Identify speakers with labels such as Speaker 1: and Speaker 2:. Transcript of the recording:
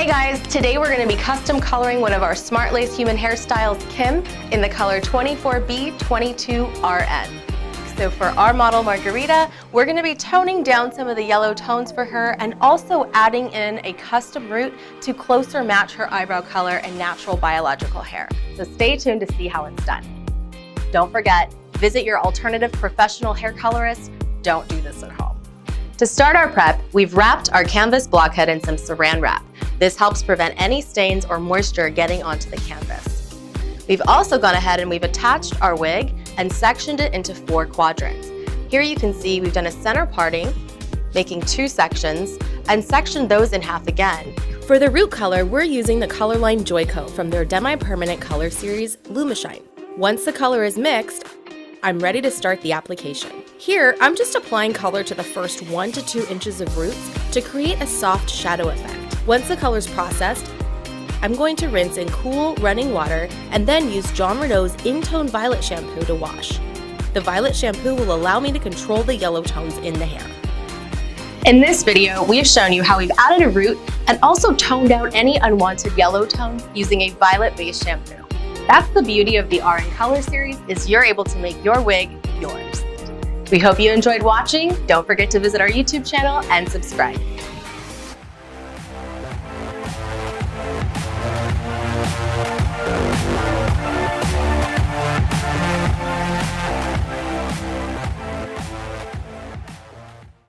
Speaker 1: Hey guys, today we're going to be custom coloring one of our Smart Lace Human hairstyles, Kim, in the color 24B22RN. So for our model Margarita, we're going to be toning down some of the yellow tones for her and also adding in a custom root to closer match her eyebrow color and natural biological hair. So stay tuned to see how it's done. Don't forget, visit your alternative professional hair colorist. Don't do this at home. To start our prep, we've wrapped our canvas blockhead in some saran wrap. This helps prevent any stains or moisture getting onto the canvas. We've also gone ahead and we've attached our wig and sectioned it into 4 quadrants. Here you can see we've done a center parting, making 2 sections, and sectioned those in half again. For the root color, we're using the Colorline Joico from their Demi-Permanent Color Series Lumishine. Once the color is mixed, I'm ready to start the application. Here, I'm just applying color to the first 1 to 2 inches of roots to create a soft shadow effect. Once the color's processed, I'm going to rinse in cool, running water and then use Jon Renau's In-Tone Violet shampoo to wash. The violet shampoo will allow me to control the yellow tones in the hair. In this video, we've shown you how we've added a root and also toned out any unwanted yellow tones using a violet-based shampoo. That's the beauty of the RN Color Series, is you're able to make your wig yours. We hope you enjoyed watching. Don't forget to visit our YouTube channel and subscribe.